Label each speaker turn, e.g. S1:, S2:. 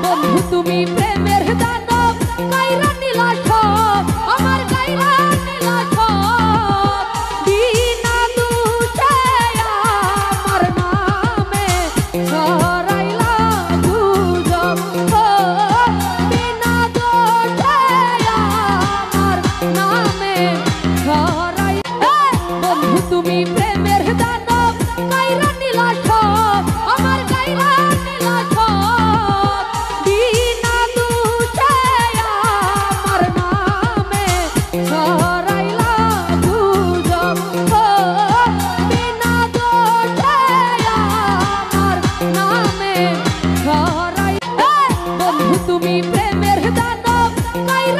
S1: বন্ধু তুমি প্রেমের দানব কাইরা নীলা সব আমার কাইরা নীলা সব বিনা দোষে আমার নামে ছড়াইলা গুজব বিনা দোষে আমার নামে ছড়াই বন্ধু তুমি প্রেমের দানব কাইরা নীলা সব আমার কাইরা নীলা সব বিনা দোষে আমার নামে ছড়াইলা গুজব বিনা দোষে আমার নামে ছড়াই বন্ধু তুমি প্রেমের দানব কাইরা